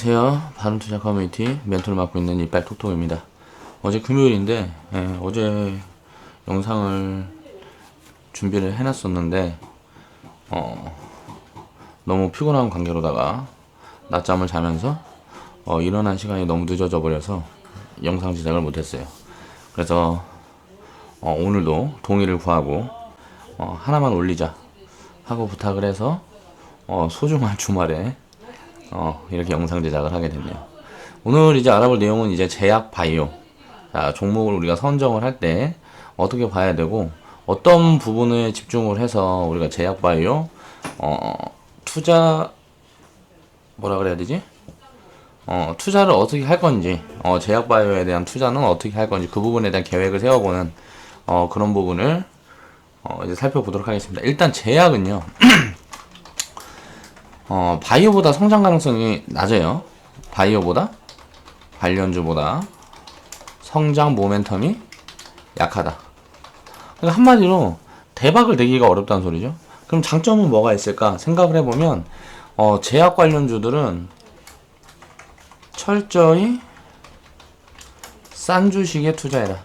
안녕하세요. 바른투자 커뮤니티 멘토를 맡고 있는 이빨톡톡입니다. 어제 금요일인데 어제 영상을 준비를 해놨었는데 너무 피곤한 관계로다가 낮잠을 자면서 일어난 시간이 너무 늦어져 버려서 영상 제작을 못했어요. 그래서 오늘도 동의를 구하고 하나만 올리자 하고 부탁을 해서 소중한 주말에 이렇게 영상 제작을 하게 됐네요. 오늘 이제 알아볼 내용은 이제 제약 바이오. 자, 종목을 우리가 선정을 할 때 어떻게 봐야 되고, 어떤 부분에 집중을 해서 우리가 제약 바이오, 투자, 뭐라 그래야 되지? 투자를 어떻게 할 건지, 제약 바이오에 대한 투자는 어떻게 할 건지, 그 부분에 대한 계획을 세워보는, 그런 부분을, 이제 살펴보도록 하겠습니다. 일단 제약은요, 바이오보다 성장 가능성이 낮아요. 바이오보다, 관련주보다 성장 모멘텀이 약하다. 그러니까 한마디로 대박을 내기가 어렵다는 소리죠. 그럼 장점은 뭐가 있을까 생각을 해보면 제약 관련주들은 철저히 싼 주식에 투자해라.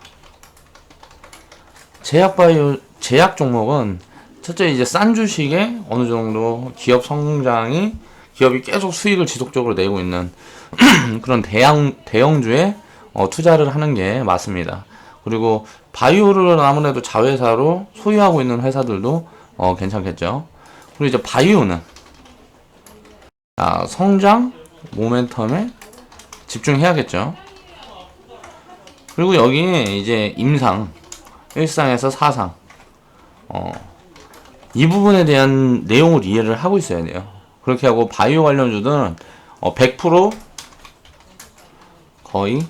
제약 종목은 첫째 이제 싼 주식에 어느 정도 기업이 계속 수익을 지속적으로 내고 있는 그런 대형주에 투자를 하는 게 맞습니다. 그리고 바이오를 아무래도 자회사로 소유하고 있는 회사들도 괜찮겠죠. 그리고 이제 바이오는 성장 모멘텀에 집중해야겠죠. 그리고 여기에 이제 임상 1상에서 4상 이 부분에 대한 내용을 이해를 하고 있어야 돼요. 그렇게 하고 바이오 관련주들은 100% 거의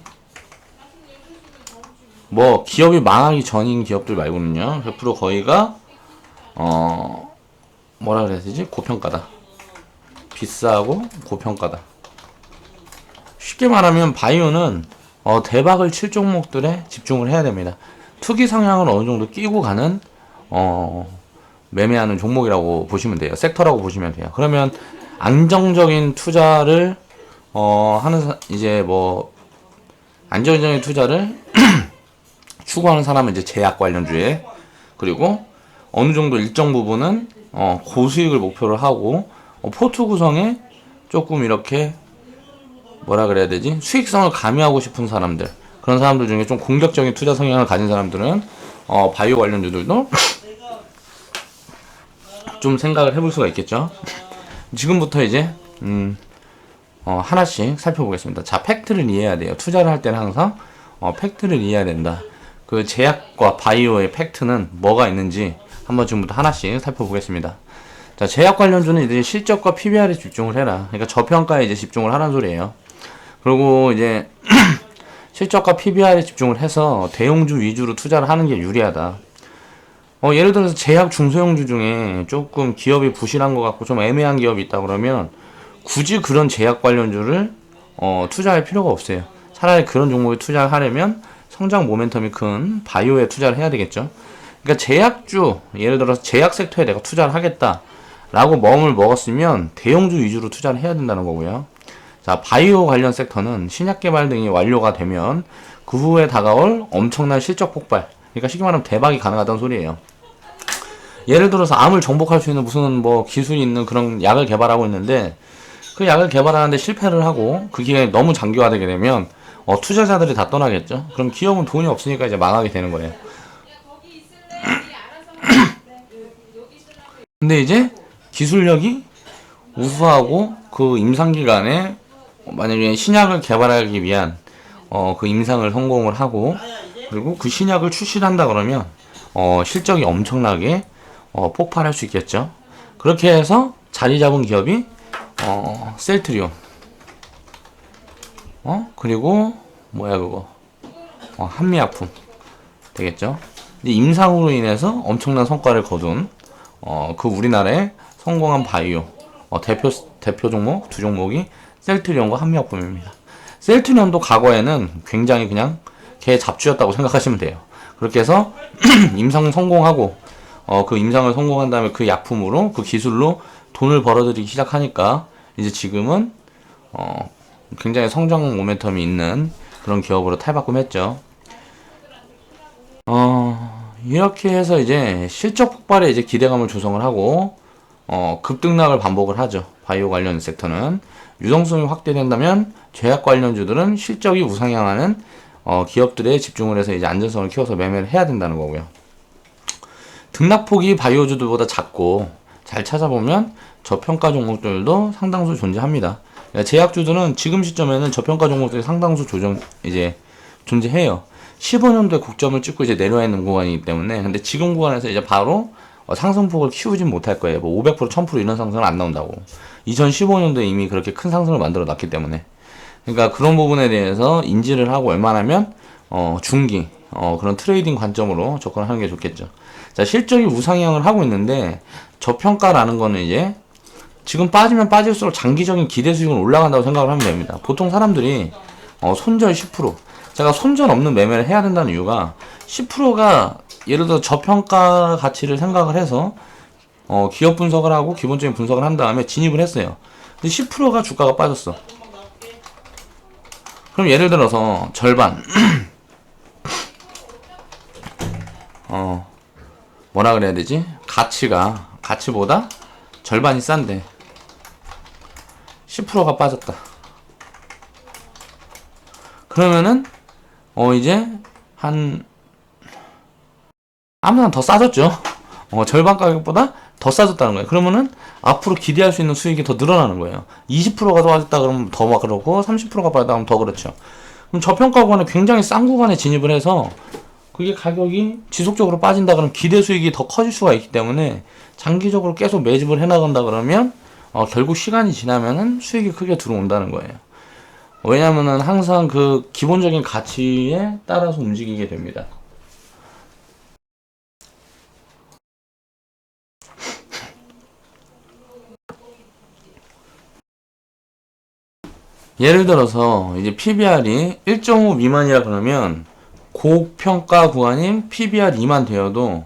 뭐 기업이 망하기 전인 기업들 말고는요 100% 거의가 뭐라 그래야 되지? 고평가다. 비싸고 고평가다. 쉽게 말하면 바이오는 대박을 칠 종목들에 집중을 해야 됩니다. 투기 성향을 어느 정도 끼고 가는 매매하는 종목이라고 보시면 돼요. 섹터라고 보시면 돼요. 그러면 안정적인 투자를 이제 뭐 안정적인 투자를 추구하는 사람은 이제 제약 관련주에, 그리고 어느 정도 일정 부분은 고수익을 목표를 하고 포트 구성에 조금 이렇게 뭐라 그래야 되지? 수익성을 가미하고 싶은 사람들, 그런 사람들 중에 좀 공격적인 투자 성향을 가진 사람들은 바이오 관련주들도 좀 생각을 해볼 수가 있겠죠. 지금부터 이제 하나씩 살펴보겠습니다. 자, 팩트를 이해해야 돼요. 투자를 할 때는 항상 팩트를 이해해야 된다. 그 제약과 바이오의 팩트는 뭐가 있는지 한번 지금부터 하나씩 살펴보겠습니다. 자, 제약 관련주는 이제 실적과 PBR에 집중을 해라. 그러니까 저평가에 이제 집중을 하라는 소리예요. 그리고 이제 실적과 PBR에 집중을 해서 대형주 위주로 투자를 하는 게 유리하다. 예를 들어서 제약 중소형주 중에 조금 기업이 부실한 것 같고 좀 애매한 기업이 있다 그러면 굳이 그런 제약 관련주를 투자할 필요가 없어요. 차라리 그런 종목에 투자를 하려면 성장 모멘텀이 큰 바이오에 투자를 해야 되겠죠. 그러니까 제약주, 예를 들어서 제약 섹터에 내가 투자를 하겠다 라고 마음을 먹었으면 대형주 위주로 투자를 해야 된다는 거고요. 자, 바이오 관련 섹터는 신약 개발 등이 완료가 되면 그 후에 다가올 엄청난 실적 폭발, 그러니까 쉽게 말하면 대박이 가능하다는 소리예요. 예를 들어서 암을 정복할 수 있는 무슨 뭐 기술이 있는 그런 약을 개발하고 있는데 그 약을 개발하는데 실패를 하고 그 기간이 너무 장기화되게 되면 투자자들이 다 떠나겠죠. 그럼 기업은 돈이 없으니까 이제 망하게 되는 거예요. 근데 이제 기술력이 우수하고 그 임상기간에 만약에 신약을 개발하기 위한 그 임상을 성공을 하고 그리고 그 신약을 출시를 한다 그러면 실적이 엄청나게 폭발할 수 있겠죠. 그렇게 해서 자리 잡은 기업이 셀트리온 그리고 뭐야 그거 한미약품 되겠죠. 근데 임상으로 인해서 엄청난 성과를 거둔 그 우리나라의 성공한 바이오 대표 종목 두 종목이 셀트리온과 한미약품입니다. 셀트리온도 과거에는 굉장히 그냥 개 잡주였다고 생각하시면 돼요. 그렇게 해서 임상 성공하고 그 임상을 성공한 다음에 그 약품으로 그 기술로 돈을 벌어들이기 시작하니까 이제 지금은 굉장히 성장 모멘텀이 있는 그런 기업으로 탈바꿈했죠. 이렇게 해서 이제 실적 폭발에 이제 기대감을 조성을 하고 급등락을 반복을 하죠. 바이오 관련 섹터는 유동성이 확대된다면 제약 관련주들은 실적이 우상향하는 기업들에 집중을 해서 이제 안전성을 키워서 매매를 해야 된다는 거고요. 등락폭이 바이오주들보다 작고 잘 찾아보면 저평가 종목들도 상당수 존재합니다. 그러니까 제약주들은 지금 시점에는 저평가 종목들이 상당수 이제 존재해요. 15년도에 고점을 찍고 이제 내려와 있는 구간이기 때문에. 근데 지금 구간에서 이제 바로 상승폭을 키우진 못할 거예요. 뭐 500%, 1000% 이런 상승은 안 나온다고. 2015년도에 이미 그렇게 큰 상승을 만들어 놨기 때문에. 그러니까 그런 부분에 대해서 인지를 하고 웬만하면 중기 그런 트레이딩 관점으로 접근하는 게 좋겠죠. 자, 실적이 우상향을 하고 있는데 저평가라는 거는 이제 지금 빠지면 빠질수록 장기적인 기대 수익은 올라간다고 생각을 하면 됩니다. 보통 사람들이 손절 10%, 제가 손절 없는 매매를 해야 된다는 이유가 10%가 예를 들어 저평가 가치를 생각을 해서 기업 분석을 하고 기본적인 분석을 한 다음에 진입을 했어요. 근데 10%가 주가가 빠졌어. 그럼 예를 들어서 절반 뭐라 그래야 되지? 가치보다 절반이 싼데 10%가 빠졌다. 그러면은 이제 아무나 더 싸졌죠. 절반 가격보다 더 싸졌다는 거예요. 그러면은 앞으로 기대할 수 있는 수익이 더 늘어나는 거예요. 20%가 더 빠졌다 그러면 더 막 그렇고 30%가 빠졌다 그러면 더 그렇죠. 그럼 저평가 구간에 굉장히 싼 구간에 진입을 해서 그게 가격이 지속적으로 빠진다 그러면 기대 수익이 더 커질 수가 있기 때문에 장기적으로 계속 매집을 해나간다 그러면 결국 시간이 지나면은 수익이 크게 들어온다는 거예요. 왜냐면은 항상 그 기본적인 가치에 따라서 움직이게 됩니다. 예를 들어서 이제 PBR이 1.5 미만이라 그러면 고평가 구간인 PBR 2만 되어도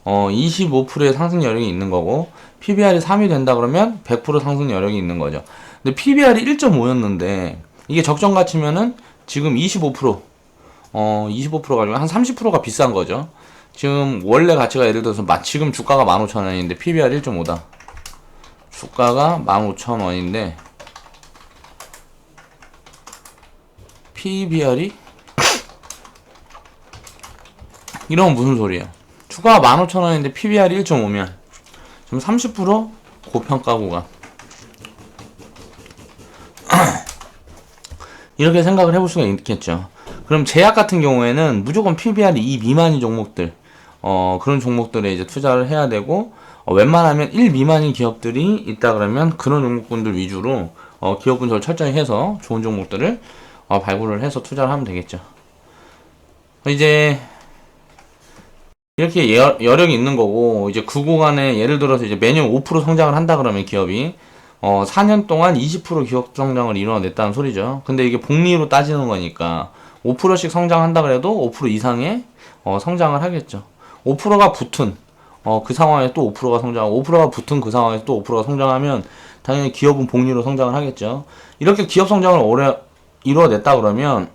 25%의 상승 여력이 있는 거고 PBR이 3이 된다 그러면 100% 상승 여력이 있는 거죠. 근데 PBR이 1.5였는데 이게 적정 가치면은 지금 25% 25%가 아니면 한 30%가 비싼 거죠. 지금 원래 가치가 예를 들어서 지금 주가가 15,000원인데 PBR 1.5다. 주가가 15,000원인데 PBR이 이러면 무슨 소리예요? 주가가 15,000원인데 PBR이 1.5면 지금 30% 고평가 구간. 이렇게 생각을 해볼 수가 있겠죠. 그럼 제약 같은 경우에는 무조건 PBR이 2 미만인 종목들, 그런 종목들에 이제 투자를 해야 되고, 웬만하면 1 미만인 기업들이 있다 그러면 그런 종목군들 위주로 기업 분석을 철저히 해서 좋은 종목들을 발굴을 해서 투자를 하면 되겠죠. 이제 이렇게 여력이 있는 거고, 이제 그 구간에 예를 들어서 이제 매년 5% 성장을 한다 그러면 기업이 4년 동안 20% 기업 성장을 이뤄냈다는 소리죠. 근데 이게 복리로 따지는 거니까 5%씩 성장한다 그래도 5% 이상의 성장을 하겠죠. 5%가 붙은 그 상황에 또 5%가 성장하고 5%가 붙은 그 상황에서 또 5%가 성장하면 당연히 기업은 복리로 성장을 하겠죠. 이렇게 기업 성장을 오래 이뤄냈다 그러면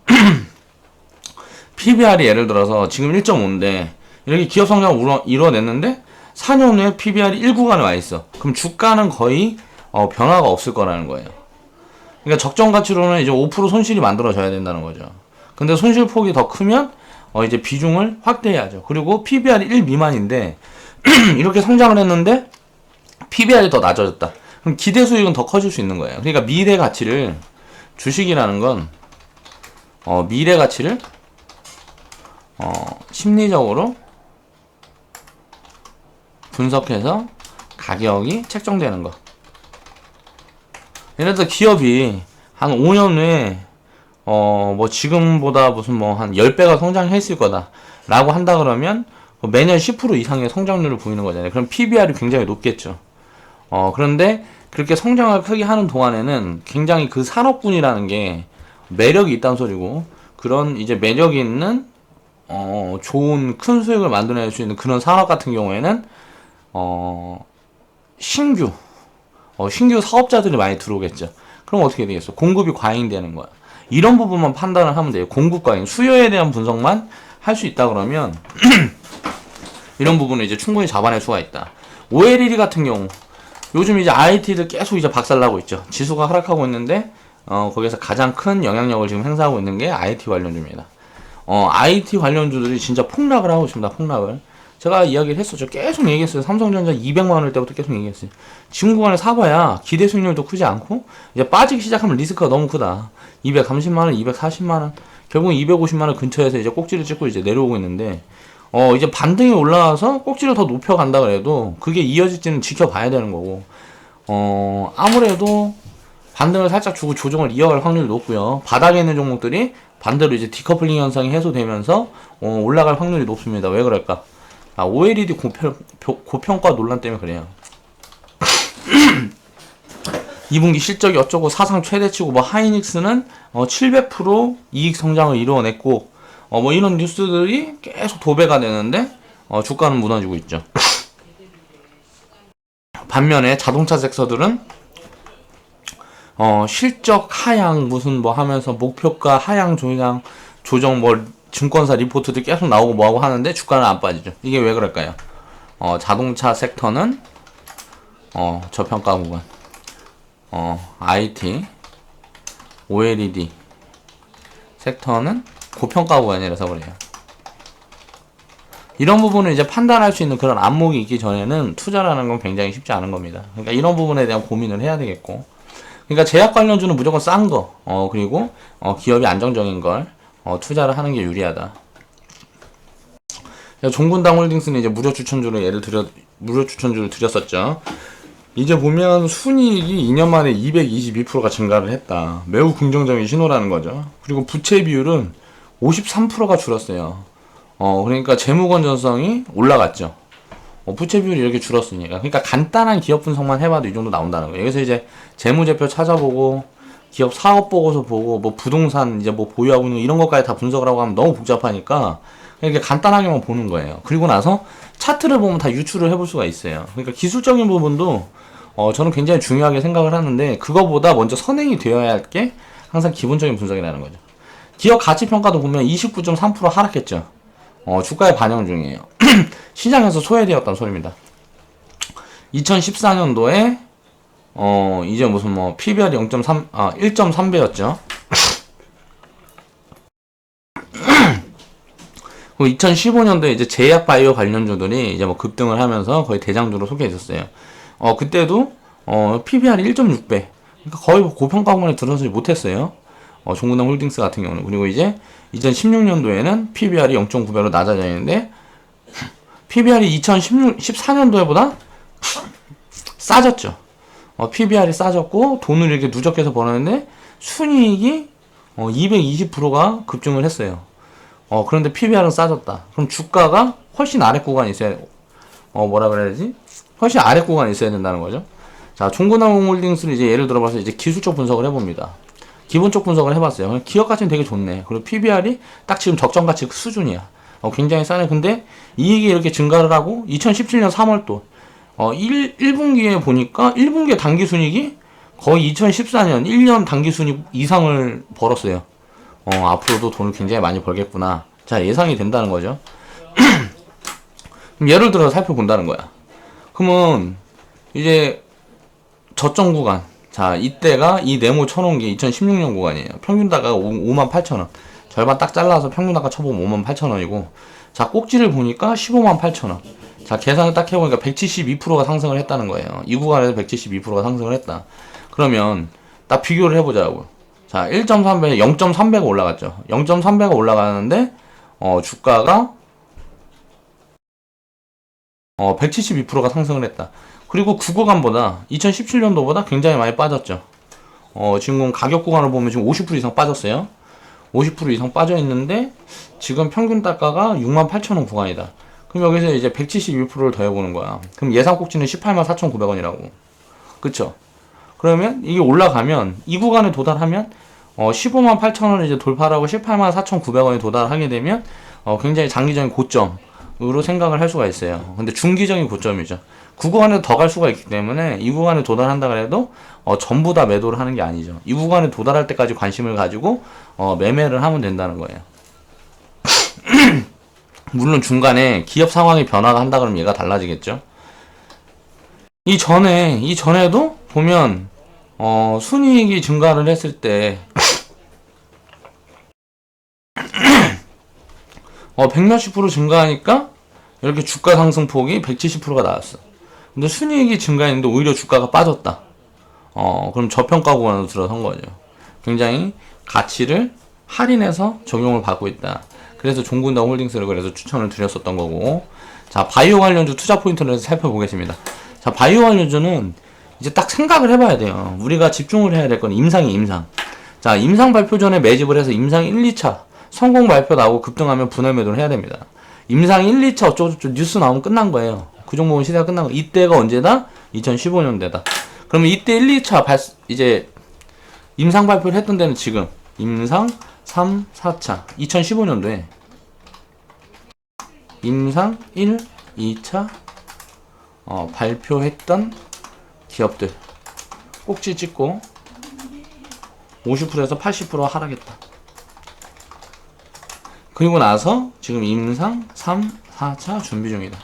PBR이 예를 들어서 지금 1.5인데 이렇게 기업 성장을 이뤄냈는데 4년 후에 PBR이 1구간에 와 있어. 그럼 주가는 거의 변화가 없을 거라는 거예요. 그러니까 적정 가치로는 이제 5% 손실이 만들어져야 된다는 거죠. 근데 손실 폭이 더 크면 이제 비중을 확대해야죠. 그리고 PBR이 1 미만인데 이렇게 성장을 했는데 PBR이 더 낮아졌다. 그럼 기대 수익은 더 커질 수 있는 거예요. 그러니까 미래 가치를 주식이라는 건 미래 가치를 심리적으로 분석해서 가격이 책정되는 거. 예를 들어 기업이 한 5년 후에 뭐 지금보다 무슨 뭐 한 10배가 성장했을 거다 라고 한다 그러면 매년 10% 이상의 성장률을 보이는 거잖아요. 그럼 PBR이 굉장히 높겠죠. 그런데 그렇게 성장을 크게 하는 동안에는 굉장히 그 산업군이라는 게 매력이 있다는 소리고, 그런 이제 매력이 있는 좋은 큰 수익을 만들어낼 수 있는 그런 산업 같은 경우에는 신규 신규 사업자들이 많이 들어오겠죠. 그럼 어떻게 되겠어? 공급이 과잉되는 거야. 이런 부분만 판단을 하면 돼요. 공급 과잉, 수요에 대한 분석만 할 수 있다 그러면 이런 부분을 이제 충분히 잡아낼 수가 있다. OLED 같은 경우 요즘 이제 IT들 계속 이제 박살나고 있죠. 지수가 하락하고 있는데 거기서 가장 큰 영향력을 지금 행사하고 있는 게 IT 관련주입니다. IT 관련주들이 진짜 폭락을 하고 있습니다. 폭락을. 제가 이야기를 했었죠. 계속 얘기했어요. 삼성전자 200만원일 때부터 계속 얘기했어요. 지금 구간에 사봐야 기대 수익률도 크지 않고 이제 빠지기 시작하면 리스크가 너무 크다. 230만원, 240만원, 결국 250만원 근처에서 이제 꼭지를 찍고 이제 내려오고 있는데 이제 반등이 올라와서 꼭지를 더 높여간다 그래도 그게 이어질지는 지켜봐야 되는 거고 아무래도 반등을 살짝 주고 조정을 이어갈 확률이 높고요. 바닥에 있는 종목들이 반대로 이제 디커플링 현상이 해소되면서 올라갈 확률이 높습니다. 왜 그럴까? OLED 고평가 논란 때문에 그래요. 2분기 실적이 어쩌고 사상 최대치고 뭐 하이닉스는 700% 이익 성장을 이루어냈고 뭐 이런 뉴스들이 계속 도배가 되는데 주가는 무너지고 있죠. 반면에 자동차 섹터들은 실적 하향 무슨 뭐 하면서 목표가 하향 조정 뭐 증권사 리포트도 계속 나오고 뭐하고 하는데 주가는 안 빠지죠. 이게 왜 그럴까요? 자동차 섹터는 저평가 구간, IT, OLED 섹터는 고평가 구간이라서 그래요. 이런 부분을 이제 판단할 수 있는 그런 안목이 있기 전에는 투자라는 건 굉장히 쉽지 않은 겁니다. 그러니까 이런 부분에 대한 고민을 해야 되겠고, 그러니까 제약 관련주는 무조건 싼 거, 그리고 기업이 안정적인 걸 투자를 하는 게 유리하다. 종군당 홀딩스는 이제 무료 추천주를 드렸었죠. 이제 보면 순이익이 2년 만에 222%가 증가를 했다. 매우 긍정적인 신호라는 거죠. 그리고 부채 비율은 53%가 줄었어요. 그러니까 재무 건전성이 올라갔죠. 부채 비율이 이렇게 줄었으니까. 그러니까 간단한 기업 분석만 해봐도 이 정도 나온다는 거예요. 여기서 이제 재무제표 찾아보고 기업 사업 보고서 보고 뭐 부동산 이제 뭐 보유하고 있는 이런 것까지 다 분석을 하고 하면 너무 복잡하니까 이렇게 간단하게만 보는 거예요. 그리고 나서 차트를 보면 다 유추를 해볼 수가 있어요. 그러니까 기술적인 부분도 저는 굉장히 중요하게 생각을 하는데 그거보다 먼저 선행이 되어야 할 게 항상 기본적인 분석이라는 거죠. 기업 가치 평가도 보면 29.3% 하락했죠. 주가에 반영 중이에요. 시장에서 소외되었다는 소리입니다. 2014년도에 이제 무슨 뭐 PBR이 1.3배였죠. 그리고 2015년도에 이제 제약 바이오 관련주들이 이제 뭐 급등을 하면서 거의 대장주로 속해 있었어요. 그때도 PBR이 1.6배. 그러니까 거의 고평가 구간에 들어서지 못했어요. 종군당 홀딩스 같은 경우는. 그리고 이제 2016년도에는 PBR이 0.9배로 낮아져 있는데 PBR이 2014년도에보다 싸졌죠. PBR이 싸졌고 돈을 이렇게 누적해서 벌었는데 순이익이 220%가 급증을 했어요. 그런데 PBR은 싸졌다. 그럼 주가가 훨씬 아래 구간에 있어야 뭐라 그래야지? 훨씬 아래 구간에 있어야 된다는 거죠. 자, 종군당 홀딩스를 이제 예를 들어봐서 이제 기술적 분석을 해봅니다. 기본적 분석을 해봤어요. 기업 가치는 되게 좋네. 그리고 PBR이 딱 지금 적정 가치 수준이야. 굉장히 싸네. 근데 이익이 이렇게 증가를 하고 2017년 3월도 1분기에 보니까 1분기에 당기순이익이 거의 2014년 1년 당기순이익 이상을 벌었어요. 앞으로도 돈을 굉장히 많이 벌겠구나. 자, 예상이 된다는 거죠. 그럼 예를 들어 살펴본다는 거야. 그러면 이제 저점 구간, 자, 이때가 이 네모 쳐놓은 게 2016년 구간이에요. 평균다가 58,000원. 절반 딱 잘라서 평균다가 쳐보면 58,000원이고, 자, 꼭지를 보니까 158,000원. 자, 계산을 딱 해보니까 172%가 상승을 했다는 거예요. 이 구간에서 172%가 상승을 했다. 그러면 딱 비교를 해보자고요. 자, 1.3배, 0.3배가 올라갔죠. 0.3배가 올라가는데, 주가가 172%가 상승을 했다. 그리고 그 구간보다 2017년도보다 굉장히 많이 빠졌죠. 지금 가격 구간을 보면 지금 50% 이상 빠졌어요. 50% 이상 빠져 있는데 지금 평균 단가가 68,000원 구간이다. 그럼 여기서 이제 172%를 더해보는 거야. 그럼 예상 꼭지는 184,900원이라고. 그쵸? 그러면 이게 올라가면 이 구간에 도달하면 158,000원을 이제 돌파하고 184,900원에 도달하게 되면 굉장히 장기적인 고점 으로 생각을 할 수가 있어요. 근데 중기적인 고점이죠. 그 구간에 더 갈 수가 있기 때문에 이 구간에 도달한다 그래도 전부 다 매도를 하는 게 아니죠. 이 구간에 도달할 때까지 관심을 가지고 매매를 하면 된다는 거예요. 물론 중간에 기업 상황이 변화가 한다 그러면 얘가 달라지겠죠. 이전에도 보면 순이익이 증가를 했을 때 100몇십 프로 증가하니까 이렇게 주가 상승폭이 170%가 나왔어. 근데 순이익이 증가했는데 오히려 주가가 빠졌다. 그럼 저평가 구간으로 들어선 거죠. 굉장히 가치를 할인해서 적용을 받고 있다. 그래서 종군당 홀딩스를 그래서 추천을 드렸었던 거고. 자, 바이오 관련주 투자 포인트를 살펴보겠습니다. 자, 바이오 관련주는 이제 딱 생각을 해봐야 돼요. 우리가 집중을 해야 될 건 임상이 임상. 자, 임상 발표 전에 매집을 해서 임상 1, 2차 성공 발표 나오고 급등하면 분할 매도를 해야 됩니다. 임상 1, 2차 어쩌고저쩌고 뉴스 나오면 끝난 거예요. 그 종목은 시대가 끝난 거예요. 이때가 언제다? 2015년대다. 그러면 이때 1, 2차 이제 임상 발표를 했던 데는 지금 임상 3, 4차 2015년도에 임상 1, 2차 발표했던 기업들 꼭지 찍고 50%에서 80% 하락했다. 그리고 나서 지금 임상 3, 4차 준비 중이다.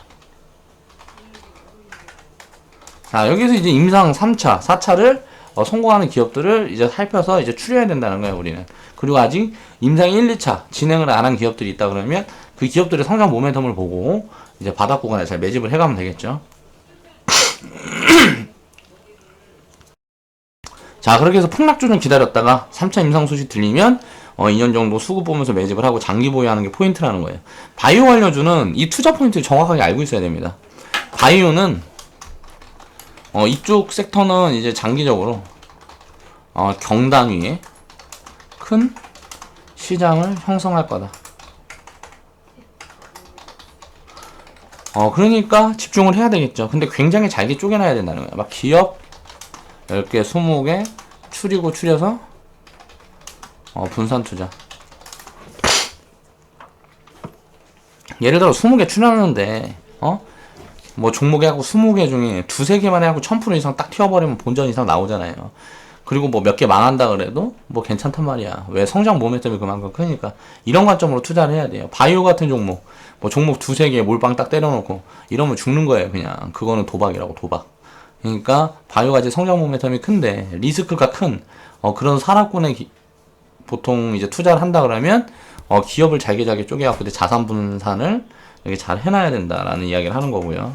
자, 여기서 이제 임상 3차, 4차를 성공하는 기업들을 이제 살펴서 이제 추려야 된다는 거예요, 우리는. 그리고 아직 임상 1, 2차 진행을 안 한 기업들이 있다 그러면 그 기업들의 성장 모멘텀을 보고 이제 바닥 구간에 잘 매집을 해가면 되겠죠. 자, 그렇게 해서 폭락주 좀 기다렸다가 3차 임상 소식 들리면 2년 정도 수급 보면서 매집을 하고 장기 보유하는 게 포인트라는 거예요. 바이오 관련주는 이 투자 포인트를 정확하게 알고 있어야 됩니다. 바이오는 이쪽 섹터는 이제 장기적으로 경당 위에 큰 시장을 형성할 거다. 그러니까 집중을 해야 되겠죠. 근데 굉장히 잘게 쪼개놔야 된다는 거예요. 막 기업 10개, 20개 추려서 분산 투자. 예를 들어 20개 추려놨는데 뭐 종목에 하고 20개 중에 2-3개만 해갖고 1000% 이상 딱 튀어버리면 본전 이상 나오잖아요. 그리고 뭐 몇 개 망한다 그래도 뭐 괜찮단 말이야. 왜? 성장 모멘텀이 그만큼 크니까. 이런 관점으로 투자를 해야 돼요. 바이오 같은 종목, 뭐 종목 2-3개 몰빵 딱 때려놓고 이러면 죽는 거예요. 그냥 그거는 도박이라고, 도박. 그러니까 바이오가 이제 성장 모멘텀이 큰데 리스크가 큰 그런 산업군에 보통 이제 투자를 한다 그러면 기업을 잘게 쪼개갖고 자산 분산을 이렇게 잘 해놔야 된다라는 이야기를 하는 거고요.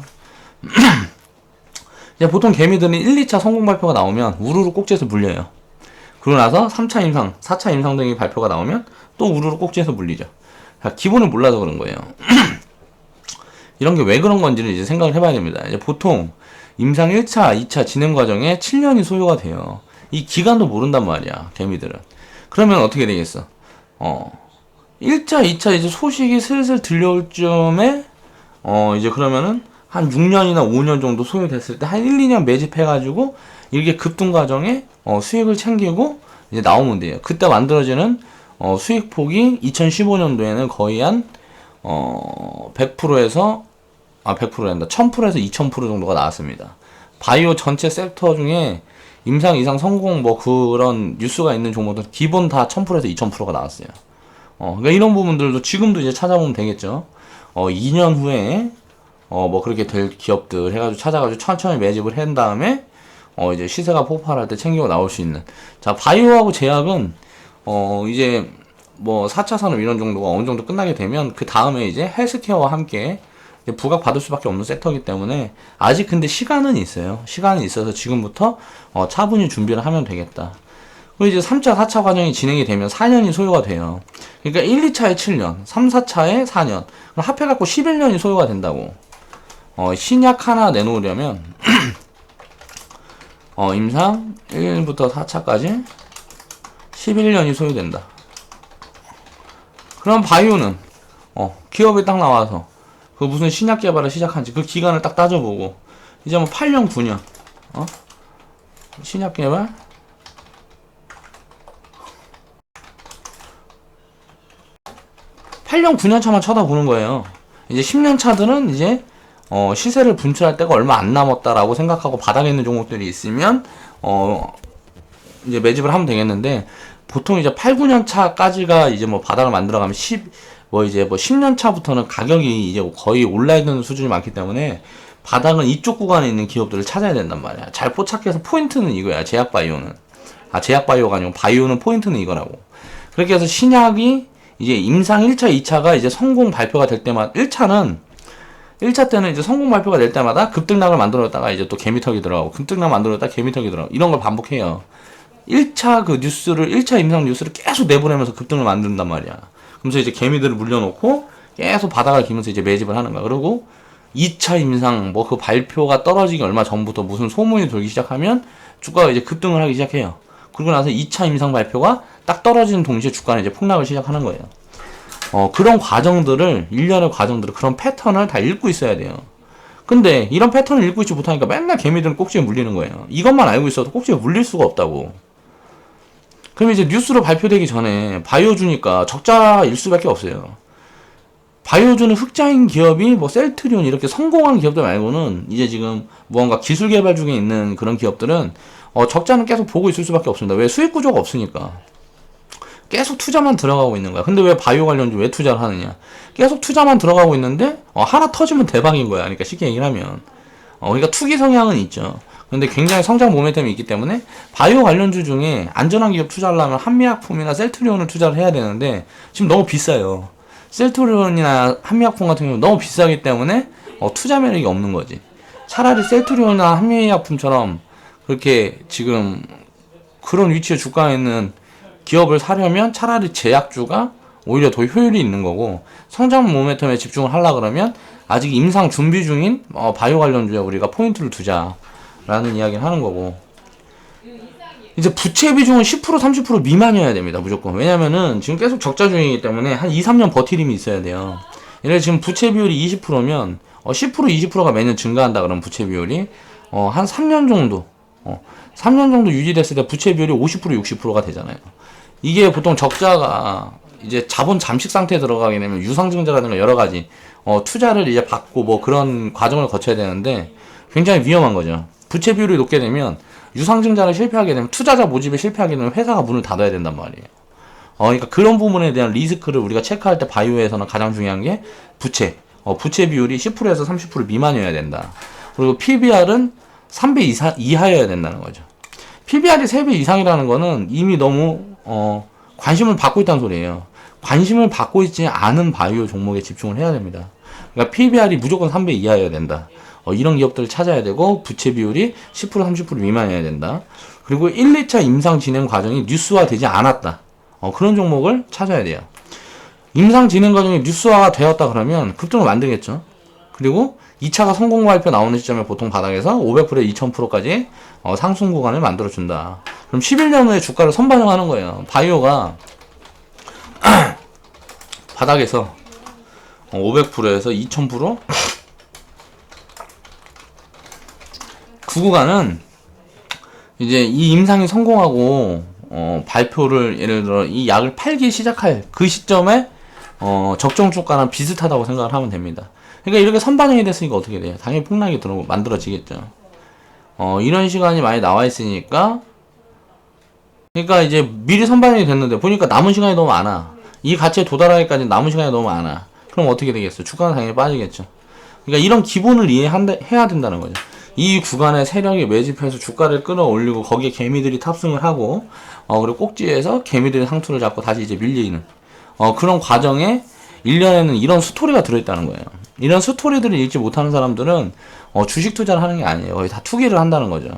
이제 보통 개미들은 1, 2차 성공 발표가 나오면 우르르 꼭지에서 물려요. 그러고 나서 3차 임상, 4차 임상 등의 발표가 나오면 또 우르르 꼭지에서 물리죠. 기본을 몰라서 그런 거예요. 이런 게 왜 그런 건지를 이제 생각을 해봐야 됩니다. 이제 보통 임상 1차, 2차 진행 과정에 7년이 소요가 돼요. 이 기간도 모른단 말이야, 개미들은. 그러면 어떻게 되겠어? 1차, 2차 이제 소식이 슬슬 들려올 쯤에 이제 그러면은 한 6년이나 5년 정도 소요됐을 때 한 1, 2년 매집해가지고 이렇게 급등 과정에 수익을 챙기고 이제 나오면 돼요. 그때 만들어지는 수익폭이 2015년도에는 거의 한 100%에서 100%란다. 1000%에서 2000% 정도가 나왔습니다. 바이오 전체 섹터 중에 임상 이상 성공 뭐 그런 뉴스가 있는 종목들 기본 다 1000%에서 2000%가 나왔어요. 그러니까 이런 부분들도 지금도 이제 찾아보면 되겠죠. 2년 후에 뭐 그렇게 될 기업들 해가지고 찾아가지고 천천히 매집을 한 다음에 이제 시세가 폭발할 때 챙기고 나올 수 있는. 자, 바이오하고 제약은 이제 뭐 4차 산업 이런 정도가 어느 정도 끝나게 되면 그 다음에 이제 헬스케어와 함께 부각 받을 수밖에 없는 섹터이기 때문에 아직 근데 시간은 있어요. 시간이 있어서 지금부터 차분히 준비를 하면 되겠다. 그리고 이제 3차, 4차 과정이 진행이 되면 4년이 소요가 돼요. 그러니까 1, 2차에 7년, 3, 4차에 4년. 그럼 합해갖고 11년이 소요가 된다고. 신약 하나 내놓으려면 임상 1부터 4차까지 11년이 소요된다. 그럼 바이오는 기업이 딱 나와서 그 무슨 신약 개발을 시작한지 그 기간을 딱 따져보고 이제 뭐 8년, 9년 신약 개발 8년, 9년 차만 쳐다보는 거예요. 이제 10년 차들은 이제 시세를 분출할 때가 얼마 안 남았다라고 생각하고 바닥에 있는 종목들이 있으면 이제 매집을 하면 되겠는데, 보통 이제 8, 9년 차까지가 이제 뭐 바닥을 만들어가면 10년 차부터는 가격이 이제 거의 올라있는 수준이 많기 때문에 바닥은 이쪽 구간에 있는 기업들을 찾아야 된단 말이야. 잘 포착해서 포인트는 이거야. 제약바이오는. 제약바이오가 아니고 바이오는 포인트는 이거라고. 그렇게 해서 신약이 이제 임상 1차, 2차가 이제 성공 발표가 될 때마다 1차 때는 이제 성공 발표가 될 때마다 급등락을 만들었다가 이제 또 개미턱이 들어가고 급등락 만들었다가 개미턱이 들어가고 이런 걸 반복해요. 1차 그 뉴스를 1차 임상 뉴스를 계속 내보내면서 급등을 만든단 말이야. 그러면서 이제 개미들을 물려놓고 계속 바닥을 기면서 이제 매집을 하는 거야. 그리고 2차 임상 뭐 그 발표가 떨어지기 얼마 전부터 무슨 소문이 돌기 시작하면 주가가 이제 급등을 하기 시작해요. 그러고 나서 2차 임상 발표가 딱 떨어지는 동시에 주가는 이제 폭락을 시작하는 거예요. 그런 과정들을, 일련의 과정들을, 그런 패턴을 다 읽고 있어야 돼요. 근데 이런 패턴을 읽고 있지 못하니까 맨날 개미들은 꼭지에 물리는 거예요. 이것만 알고 있어도 꼭지에 물릴 수가 없다고. 그럼 이제 뉴스로 발표되기 전에 바이오주니까 적자일 수밖에 없어요. 바이오주는 흑자인 기업이 뭐 셀트리온 이렇게 성공한 기업들 말고는 이제 지금 무언가 기술 개발 중에 있는 그런 기업들은 적자는 계속 보고 있을 수밖에 없습니다. 왜? 수익 구조가 없으니까. 계속 투자만 들어가고 있는 거야. 근데 왜 바이오 관련주 왜 투자를 하느냐? 계속 투자만 들어가고 있는데 하나 터지면 대박인 거야. 그러니까 쉽게 얘기를 하면. 그러니까 투기 성향은 있죠. 근데 굉장히 성장 모멘텀이 있기 때문에 바이오 관련주 중에 안전한 기업 투자를 하면 한미약품이나 셀트리온을 투자를 해야 되는데 지금 너무 비싸요. 셀트리온이나 한미약품 같은 경우는 너무 비싸기 때문에 투자 매력이 없는 거지. 차라리 셀트리온이나 한미약품처럼 그렇게 지금 그런 위치에 주가에 있는 기업을 사려면 차라리 제약주가 오히려 더 효율이 있는 거고, 성장 모멘텀에 집중을 하려고 그러면 아직 임상 준비 중인 바이오 관련주에 우리가 포인트를 두자라는 이야기를 하는 거고, 이제 부채 비중은 10% 30% 미만이어야 됩니다. 무조건. 왜냐면은 지금 계속 적자 중이기 때문에 한 2, 3년 버티림이 있어야 돼요. 예를 들어 지금 부채 비율이 20%면 10% 20%가 매년 증가한다 그러면 부채 비율이 한 3년 정도 3년 정도 유지됐을 때 부채 비율이 50% 60%가 되잖아요. 이게 보통 적자가 이제 자본 잠식 상태에 들어가게 되면 유상증자라든가 여러 가지 투자를 이제 받고 뭐 그런 과정을 거쳐야 되는데 굉장히 위험한 거죠. 부채 비율이 높게 되면 유상증자를 실패하게 되면, 투자자 모집에 실패하게 되면 회사가 문을 닫아야 된단 말이에요. 그러니까 그런 부분에 대한 리스크를 우리가 체크할 때 바이오에서는 가장 중요한 게 부채. 부채 비율이 10%에서 30% 미만이어야 된다. 그리고 PBR은 3배 이하여야 된다는 거죠. PBR이 3배 이상이라는 거는 이미 너무 관심을 받고 있다는 소리예요. 관심을 받고 있지 않은 바이오 종목에 집중을 해야 됩니다. 그러니까 PBR이 무조건 3배 이하여야 된다. 이런 기업들을 찾아야 되고, 부채 비율이 10% 30% 미만이어야 된다. 그리고 1, 2차 임상 진행 과정이 뉴스화되지 않았다. 그런 종목을 찾아야 돼요. 임상 진행 과정이 뉴스화가 되었다 그러면 급등을 만들겠죠. 그리고 2차가 성공 발표 나오는 시점에 보통 바닥에서 500%에 2000%까지 상승 구간을 만들어준다. 그럼 11년 후에 주가를 선반영하는 거예요. 바이오가 바닥에서 500%에서 2000% 그 구간은 이제 이 임상이 성공하고 발표를, 예를 들어 이 약을 팔기 시작할 그 시점에 적정 주가랑 비슷하다고 생각을 하면 됩니다. 그러니까 이렇게 선반영이 됐으니까 어떻게 돼요? 당연히 폭락이 만들어지겠죠. 이런 시간이 많이 나와 있으니까, 그러니까 이제 미리 선반영이 됐는데 보니까 남은 시간이 너무 많아. 이 가치에 도달하기까지 남은 시간이 너무 많아. 그럼 어떻게 되겠어요? 주가는 당연히 빠지겠죠. 그러니까 이런 기본을 이해해야 된다는 거죠. 이 구간에 세력이 매집해서 주가를 끌어올리고 거기에 개미들이 탑승을 하고 그리고 꼭지에서 개미들이 상투를 잡고 다시 이제 밀리는 그런 과정에 일련에는 이런 스토리가 들어있다는 거예요. 이런 스토리들을 읽지 못하는 사람들은 주식 투자를 하는 게 아니에요. 거의 다 투기를 한다는 거죠.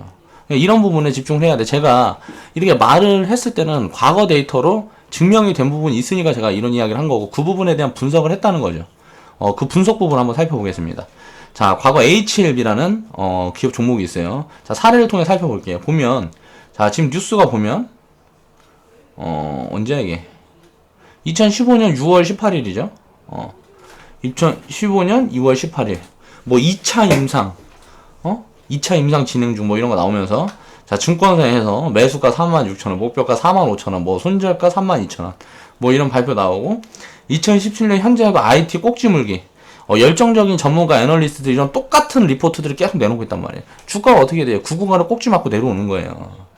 이런 부분에 집중을 해야 돼. 제가 이렇게 말을 했을 때는 과거 데이터로 증명이 된 부분이 있으니까 제가 이런 이야기를 한 거고, 그 부분에 대한 분석을 했다는 거죠. 그 분석 부분 한번 살펴보겠습니다. 자, 과거 HLB라는 기업 종목이 있어요. 자, 사례를 통해 살펴볼게요. 보면, 자, 지금 뉴스가 보면 언제야 이게? 2015년 6월 18일이죠. 2015년 2월 18일. 뭐 2차 임상, 2차 임상 진행 중 뭐 이런 거 나오면서, 자, 증권사에서 매수가 46,000원, 목표가 45,000원, 뭐 손절가 32,000원, 뭐 이런 발표 나오고, 2017년 현재하고 IT 꼭지 물기. 열정적인 전문가 애널리스트들이 이런 똑같은 리포트들을 계속 내놓고 있단 말이에요. 주가가 어떻게 돼요? 구구간을 꼭지 맞고 내려오는 거예요.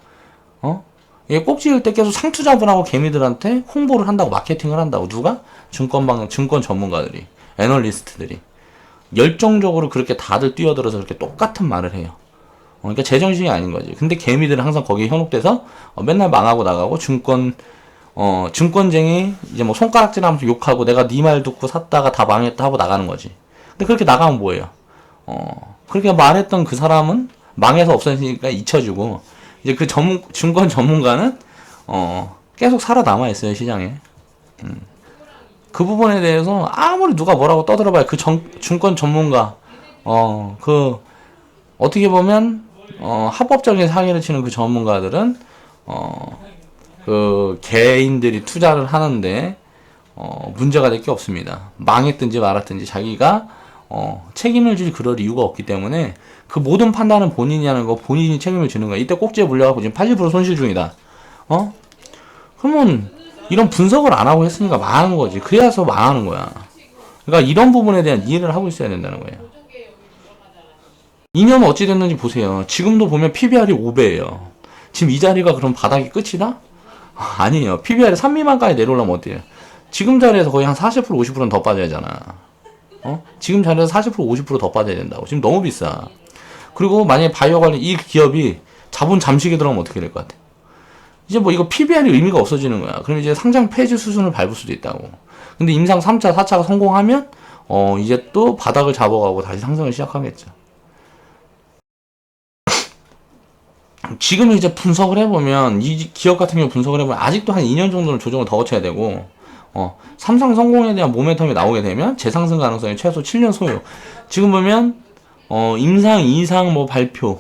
이게 꼭지일 때 계속 상투자분하고 개미들한테 홍보를 한다고, 마케팅을 한다고. 누가? 증권 전문가들이, 애널리스트들이. 열정적으로 그렇게 다들 뛰어들어서 그렇게 똑같은 말을 해요. 그러니까 제정신이 아닌 거지. 근데 개미들은 항상 거기에 현혹돼서 맨날 망하고 나가고, 증권쟁이 이제 뭐 손가락질 하면서 욕하고 내가 네 말 듣고 샀다가 다 망했다 하고 나가는 거지. 근데 그렇게 나가면 뭐예요? 그렇게 말했던 그 사람은 망해서 없어지니까 잊혀지고, 이제 그 증권 전문가는 계속 살아남아 있어요, 시장에. 그 부분에 대해서 아무리 누가 뭐라고 떠들어봐야 그 증권 전문가, 어떻게 보면 합법적인 사기를 치는 그 전문가들은 그 개인들이 투자를 하는데 문제가 될 게 없습니다. 망했든지 말았든지 자기가 책임을 질 그럴 이유가 없기 때문에 그 모든 판단은 본인이 하는 거, 본인이 책임을 지는 거야. 이때 꼭지에 물려갖고 지금 80% 손실 중이다. 그러면 이런 분석을 안 하고 했으니까 망한 거지. 그래서 망하는 거야. 그러니까 이런 부분에 대한 이해를 하고 있어야 된다는 거예요. 2년 어찌 됐는지 보세요. 지금도 보면 PBR이 5배예요. 지금 이 자리가 그럼 바닥이 끝이다? 아니에요. PBR이 3 미만까지 내려오려면 어때요? 지금 자리에서 거의 한 40% 50%는 더 빠져야 하잖아. 지금 자리에서 40% 50% 더 빠져야 된다고. 지금 너무 비싸. 그리고 만약에 바이오 관련 이 기업이 자본 잠식에 들어가면 어떻게 될 것 같아? 이제 뭐 이거 PBR이 의미가 없어지는 거야. 그럼 이제 상장 폐지 수순을 밟을 수도 있다고. 근데 임상 3차, 4차가 성공하면 이제 또 바닥을 잡아가고 다시 상승을 시작하겠죠. 지금 이제 분석을 해보면, 이 기업 같은 경우 분석을 해보면 아직도 한 2년 정도는 조정을 더 거쳐야 되고, 삼상 성공에 대한 모멘텀이 나오게 되면 재상승 가능성이 최소 7년 소요. 지금 보면 임상 이상 뭐 발표,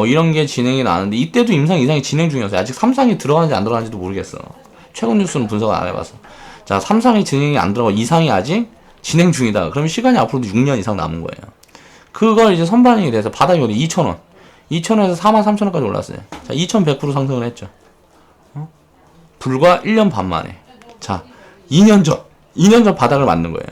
이런 게 진행이 나는데, 이때도 임상 이상이 진행 중이었어요. 아직 3상이 들어가는지 안 들어가는지도 모르겠어. 최근 뉴스는 분석을 안 해봐서. 자, 3상이 진행이 안 들어가, 2상이 아직 진행 중이다. 그러면 시간이 앞으로도 6년 이상 남은 거예요. 그걸 이제 선반영이 돼서 바닥이 어디 2,000원. 2,000원에서 43,000원까지 올랐어요. 자, 2,100% 상승을 했죠. 불과 1년 반 만에. 자, 2년 전 바닥을 맞는 거예요.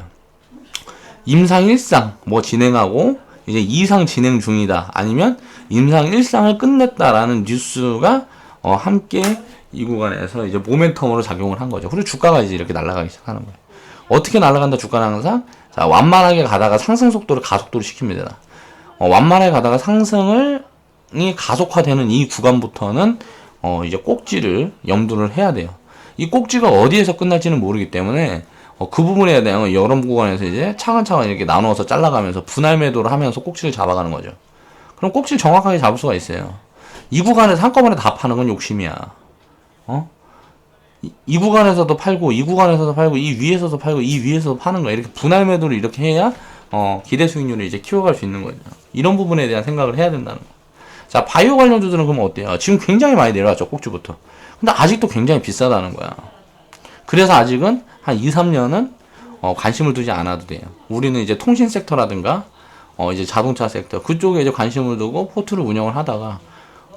임상 1상 뭐 진행하고 이제 2상 진행 중이다. 아니면 임상 1상을 끝냈다라는 뉴스가 함께 이 구간에서 이제 모멘텀으로 작용을 한 거죠. 그리고 주가가 이제 이렇게 날아가기 시작하는 거예요. 어떻게 날아간다 주가는 항상? 자, 완만하게 가다가 상승 속도를 가속도로 시킵니다. 완만하게 가다가 상승이 가속화되는 이 구간부터는 이제 꼭지를 염두를 해야 돼요. 이 꼭지가 어디에서 끝날지는 모르기 때문에 그 부분에 대한 여러 구간에서 이제 차근차근 이렇게 나누어서 잘라가면서 분할 매도를 하면서 꼭지를 잡아가는 거죠. 그럼 꼭지를 정확하게 잡을 수가 있어요. 이 구간에서 한꺼번에 다 파는 건 욕심이야. 이 구간에서도 팔고, 이 구간에서도 팔고, 이 위에서도 팔고, 이 위에서도 파는 거야. 이렇게 분할 매도를 이렇게 해야 기대 수익률을 이제 키워갈 수 있는 거죠. 이런 부분에 대한 생각을 해야 된다는 거. 자, 바이오 관련주들은 그럼 어때요? 지금 굉장히 많이 내려왔죠, 꼭지부터. 근데 아직도 굉장히 비싸다는 거야. 그래서 아직은 한 2, 3년은 관심을 두지 않아도 돼요. 우리는 이제 통신 섹터라든가 이제 자동차 섹터 그쪽에 이제 관심을 두고 포트를 운영을 하다가,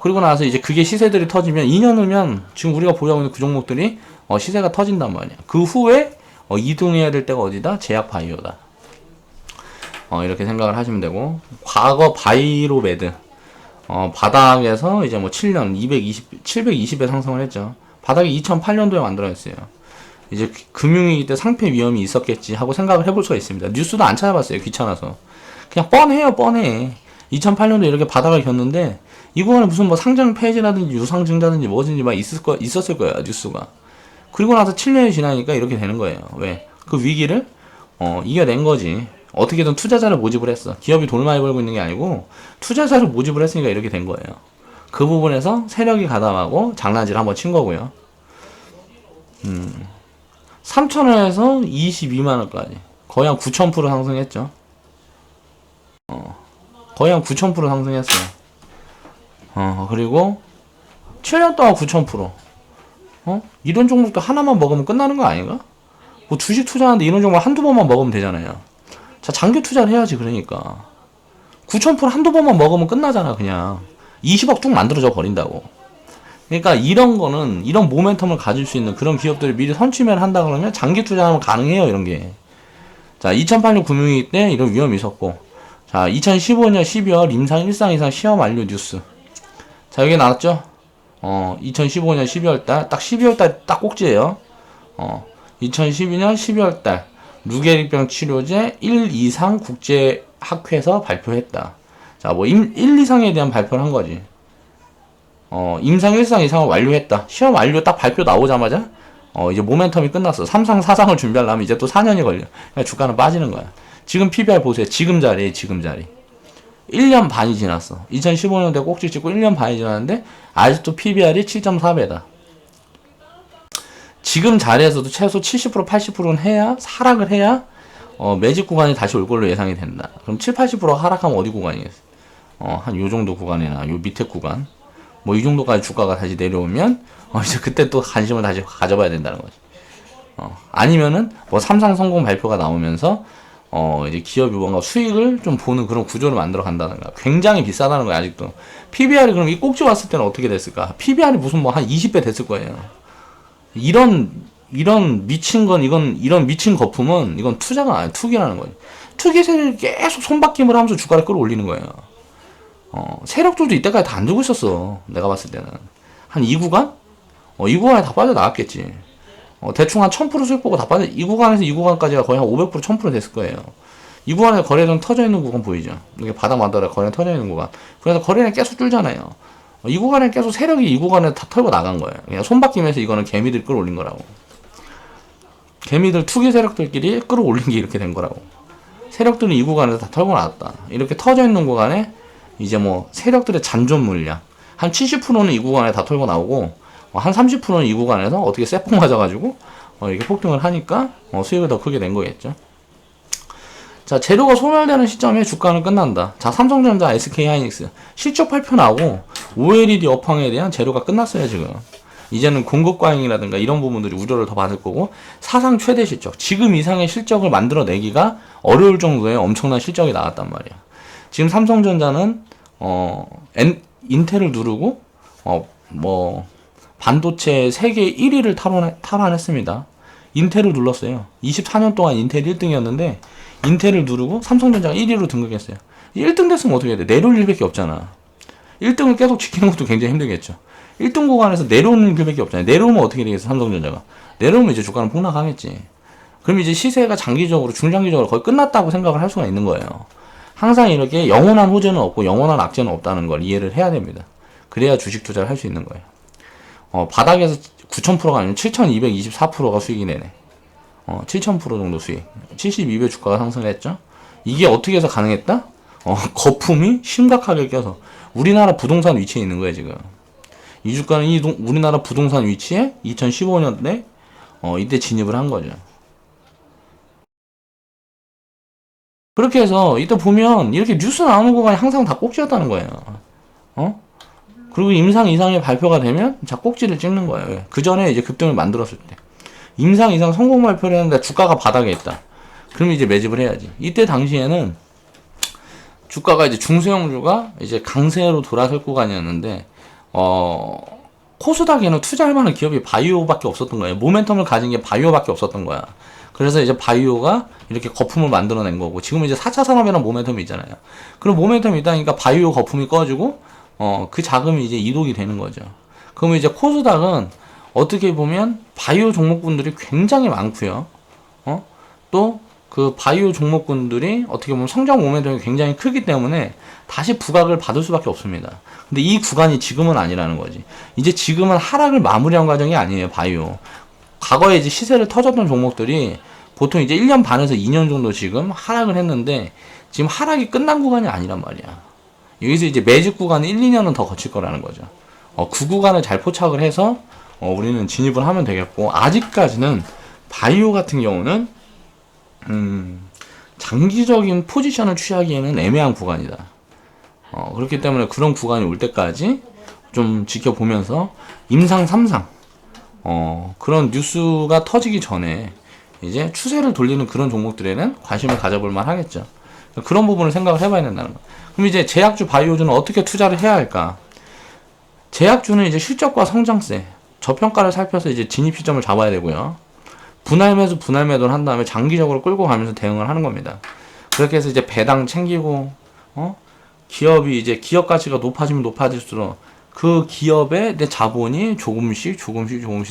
그리고 나서 이제 그게 시세들이 터지면 2년 후면 지금 우리가 보유하고 있는 그 종목들이 시세가 터진단 말이야. 그 후에 이동해야 될 때가 어디다? 제약 바이오다. 이렇게 생각을 하시면 되고, 과거 바이로메드 바닥에서 이제 뭐 7년 720에 상승을 했죠. 바닥이 2008년도에 만들어졌어요. 이제 금융위기 때 상폐 위험이 있었겠지 하고 생각을 해볼 수가 있습니다. 뉴스도 안 찾아봤어요. 귀찮아서. 그냥 뻔해요, 뻔해. 2008년도에 이렇게 바닥을 겼는데, 이 구간에 무슨 뭐 상장 폐지라든지 유상증자든지 뭐든지 막 있었을 거야, 뉴스가. 그리고 나서 7년이 지나니까 이렇게 되는 거예요. 왜? 그 위기를 이겨낸 거지. 어떻게든 투자자를 모집을 했어. 기업이 돈을 많이 벌고 있는 게 아니고 투자자를 모집을 했으니까 이렇게 된 거예요. 그 부분에서 세력이 가담하고 장난질 한번 친 거고요. 3,000원에서 22만원까지 거의 한 9,000% 상승했죠. 거의 한 9,000% 상승했어요. 그리고 7년 동안 9,000%. 이런 종목도 하나만 먹으면 끝나는 거 아닌가? 뭐 주식 투자하는데 이런 종목 한두 번만 먹으면 되잖아요. 자, 장기 투자를 해야지. 그러니까 9,000% 한두 번만 먹으면 끝나잖아. 그냥 20억 쭉 만들어져 버린다고. 그러니까 이런 거는, 이런 모멘텀을 가질 수 있는 그런 기업들을 미리 선취매를 한다 그러면 장기 투자하면 가능해요. 이런 게. 자, 2008년 금융위기 때 이런 위험이 있었고, 자, 2015년 12월 임상 1상 이상 시험 완료 뉴스. 자, 여기 나왔죠? 2015년 12월 달, 딱 12월 달 딱 꼭지예요. 2012년 12월 달, 루게릭병 치료제 1 이상 국제학회에서 발표했다. 자, 뭐, 1 이상에 대한 발표를 한 거지. 임상 1상 이상을 완료했다. 시험 완료 딱 발표 나오자마자, 이제 모멘텀이 끝났어. 3상, 4상을 준비하려면 이제 또 4년이 걸려. 그러니까 주가는 빠지는 거야. 지금 PBR 보세요. 지금 자리. 1년 반이 지났어. 2015년도에 꼭지 찍고 1년 반이 지났는데, 아직도 PBR이 7.4배다. 지금 자리에서도 최소 70%, 80%는 해야, 하락을 해야, 매집 구간이 다시 올 걸로 예상이 된다. 그럼 7, 80% 하락하면 어디 구간이겠어? 한 요 정도 구간이나 요 밑에 구간. 뭐 이 정도까지 주가가 다시 내려오면, 이제 그때 또 관심을 다시 가져봐야 된다는 거지. 아니면은, 뭐 삼상 성공 발표가 나오면서, 이제 기업이 뭔가 수익을 좀 보는 그런 구조를 만들어 간다든가. 굉장히 비싸다는 거야, 아직도. PBR이 그럼 이 꼭지 왔을 때는 어떻게 됐을까? PBR이 무슨 뭐 한 20배 됐을 거예요. 이런 미친 건, 이런 미친 거품은, 이건 투자가 아니야, 투기라는 거지. 투기세를 계속 손바뀜을 하면서 주가를 끌어올리는 거예요. 세력들도 이때까지 다 안 주고 있었어. 내가 봤을 때는. 한 이 구간? 이 구간에 다 빠져나갔겠지. 대충 한 1000% 수익 보고 다 빠져, 이 구간에서 이 구간까지가 거의 한 500%, 1000% 됐을 거예요. 이 구간에 거래량 터져 있는 구간 보이죠? 이게 바닥 만들어 거래량 터져 있는 구간. 그래서 거래량 계속 줄잖아요. 이 구간에 계속 세력이 이 구간에 다 털고 나간 거예요. 그냥 손바뀜에서 이거는 개미들이 끌어올린 거라고. 개미들 투기 세력들끼리 끌어올린 게 이렇게 된 거라고. 세력들은 이 구간에서 다 털고 나왔다. 이렇게 터져 있는 구간에 이제 뭐 세력들의 잔존 물량 한 70%는 이 구간에 다 털고 나오고 한 30%는 이 구간에서 어떻게 쇠폭 맞아가지고 이렇게 폭등을 하니까 수익을 더 크게 낸 거겠죠. 자, 재료가 소멸되는 시점에 주가는 끝난다. 자, 삼성전자, SK하이닉스 실적 발표 나오고 OLED 업황에 대한 재료가 끝났어요. 지금 이제는 공급 과잉이라든가 이런 부분들이 우려를 더 받을 거고, 사상 최대 실적, 지금 이상의 실적을 만들어내기가 어려울 정도의 엄청난 실적이 나왔단 말이야. 지금 삼성전자는 인텔을 누르고 반도체 세계 1위를 탈환했습니다. 인텔을 눌렀어요. 24년 동안 인텔 1등이었는데 인텔을 누르고 삼성전자가 1위로 등극했어요. 1등 됐으면 어떻게 해야 돼? 내려올 일밖에 없잖아. 1등을 계속 지키는 것도 굉장히 힘들겠죠. 1등 구간에서 내려오는 길밖에 없잖아요. 내려오면 어떻게 되겠어? 삼성전자가 내려오면 이제 주가는 폭락하겠지. 그럼 이제 시세가 장기적으로, 중장기적으로 거의 끝났다고 생각을 할 수가 있는 거예요. 항상 이렇게 영원한 호재는 없고 영원한 악재는 없다는 걸 이해를 해야 됩니다. 그래야 주식 투자를 할 수 있는 거예요. 바닥에서 9,000%가 아니면 7,224%가 수익이 내네. 7,000% 정도 수익. 72배 주가가 상승했죠. 이게 어떻게 해서 가능했다? 거품이 심각하게 껴서 우리나라 부동산 위치에 있는 거예요, 지금. 이 주가는 우리나라 부동산 위치에 2015년대 이때 진입을 한 거죠. 그렇게 해서 이때 보면 이렇게 뉴스 나오는 구간이 항상 다 꼭지였다는 거예요. 그리고 임상 이상의 발표가 되면 자 꼭지를 찍는 거예요. 그 전에 이제 급등을 만들었을 때 임상 이상 성공 발표를 했는데 주가가 바닥에 있다. 그러면 이제 매집을 해야지. 이때 당시에는 주가가 이제 중소형주가 이제 강세로 돌아설 구간이었는데 코스닥에는 투자할 만한 기업이 바이오밖에 없었던 거예요. 모멘텀을 가진 게 바이오밖에 없었던 거야. 그래서 이제 바이오가 이렇게 거품을 만들어낸 거고, 지금 이제 4차 산업이라는 모멘텀이 있잖아요. 그럼 모멘텀이 있다니까 바이오 거품이 꺼지고 그 자금이 이제 이동이 되는 거죠. 그러면 이제 코스닥은 어떻게 보면 바이오 종목군들이 굉장히 많고요. 또 그 바이오 종목군들이 어떻게 보면 성장 모멘텀이 굉장히 크기 때문에 다시 부각을 받을 수밖에 없습니다. 근데 이 구간이 지금은 아니라는 거지. 이제 지금은 하락을 마무리한 과정이 아니에요, 바이오. 과거에 이제 시세를 터졌던 종목들이 보통 이제 1년 반에서 2년 정도 지금 하락을 했는데, 지금 하락이 끝난 구간이 아니란 말이야. 여기서 이제 매집 구간은 1, 2년은 더 거칠 거라는 거죠. 그 구간을 잘 포착을 해서 우리는 진입을 하면 되겠고, 아직까지는 바이오 같은 경우는 장기적인 포지션을 취하기에는 애매한 구간이다. 그렇기 때문에 그런 구간이 올 때까지 좀 지켜보면서 임상 3상 그런 뉴스가 터지기 전에 이제 추세를 돌리는 그런 종목들에는 관심을 가져볼 만 하겠죠. 그런 부분을 생각을 해봐야 된다는 거. 그럼 이제 제약주, 바이오주는 어떻게 투자를 해야 할까? 제약주는 이제 실적과 성장세, 저평가를 살펴서 이제 진입 시점을 잡아야 되고요. 분할 매수, 분할 매도를 한 다음에 장기적으로 끌고 가면서 대응을 하는 겁니다. 그렇게 해서 이제 배당 챙기고, 기업이 이제 기업 가치가 높아지면 높아질수록 그 기업의 내 자본이 조금씩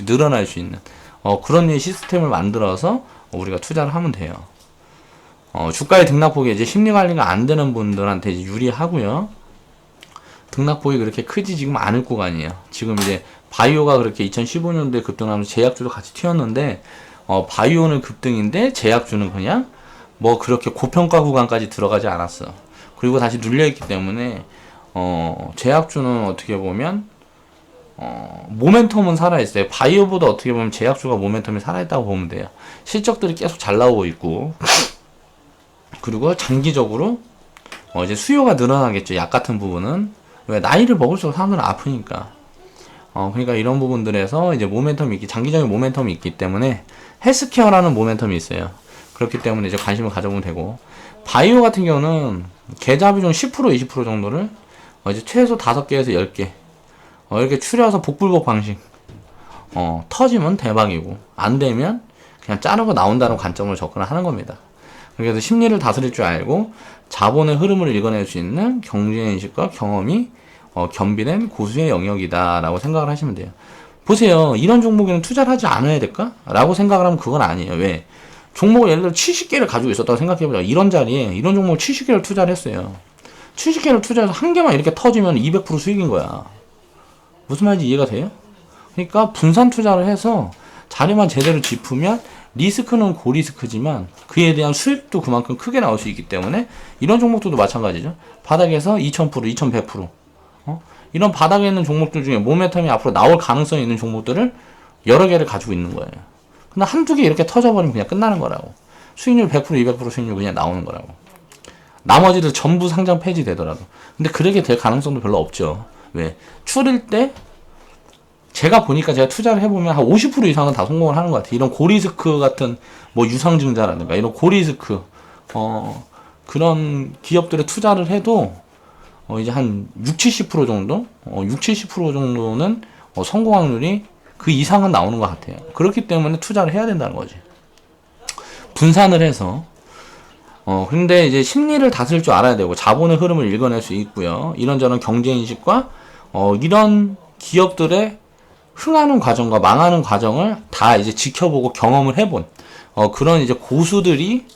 늘어날 수 있는, 그런 시스템을 만들어서 우리가 투자를 하면 돼요. 주가의 등락폭이 이제 심리 관리가 안 되는 분들한테 이제 유리하고요. 등락폭이 그렇게 크지 지금 않을 구간이에요. 지금 이제 바이오가 그렇게 2015년도에 급등하면서 제약주도 같이 튀었는데, 바이오는 급등인데 제약주는 그냥 뭐 그렇게 고평가 구간까지 들어가지 않았어. 그리고 다시 눌려있기 때문에 제약주는 어떻게 보면 모멘텀은 살아있어요. 바이오보다 어떻게 보면 제약주가 모멘텀이 살아있다고 보면 돼요. 실적들이 계속 잘 나오고 있고, 그리고 장기적으로 이제 수요가 늘어나겠죠. 약 같은 부분은. 왜? 나이를 먹을수록 사람들은 아프니까. 그러니까 이런 부분들에서 이제 장기적인 모멘텀이 있기 때문에 헬스케어라는 모멘텀이 있어요. 그렇기 때문에 이제 관심을 가져보면 되고, 바이오 같은 경우는 계좌 비중 10% 20% 정도를 이제 최소 5개에서 10개 이렇게 추려서 복불복 방식, 터지면 대박이고 안 되면 그냥 자르고 나온다는 관점으로 접근을 하는 겁니다. 그래서 심리를 다스릴 줄 알고 자본의 흐름을 읽어낼 수 있는 경제인식과 경험이 겸비된 고수의 영역이다 라고 생각을 하시면 돼요. 보세요. 이런 종목에는 투자를 하지 않아야 될까? 라고 생각을 하면 그건 아니에요. 왜? 종목을 예를 들어 70개를 가지고 있었다고 생각해보자. 이런 자리에 이런 종목을 70개를 투자를 했어요. 70개를 투자해서 한 개만 이렇게 터지면 200% 수익인 거야. 무슨 말인지 이해가 돼요? 그러니까 분산 투자를 해서 자리만 제대로 짚으면 리스크는 고리스크지만 그에 대한 수익도 그만큼 크게 나올 수 있기 때문에 이런 종목들도 마찬가지죠. 바닥에서 2000%, 2100%. 이런 바닥에 있는 종목들 중에 모멘텀이 앞으로 나올 가능성이 있는 종목들을 여러 개를 가지고 있는 거예요. 근데 한두 개 이렇게 터져버리면 그냥 끝나는 거라고. 수익률 100%, 200% 수익률 그냥 나오는 거라고. 나머지들 전부 상장 폐지되더라도. 근데 그렇게 될 가능성도 별로 없죠. 왜? 추릴 때 제가 보니까 제가 투자를 해보면 한 50% 이상은 다 성공을 하는 것 같아요. 이런 고리스크 같은 뭐 유상증자라든가 이런 고리스크 그런 기업들에 투자를 해도 이제 한 60-70% 정도? 60-70% 정도는 성공 확률이 그 이상은 나오는 것 같아요. 그렇기 때문에 투자를 해야 된다는 거지. 분산을 해서 근데 이제 심리를 다스릴 줄 알아야 되고 자본의 흐름을 읽어낼 수 있고요. 이런저런 경제인식과 이런 기업들의 흥하는 과정과 망하는 과정을 다 이제 지켜보고 경험을 해본 그런 이제 고수들이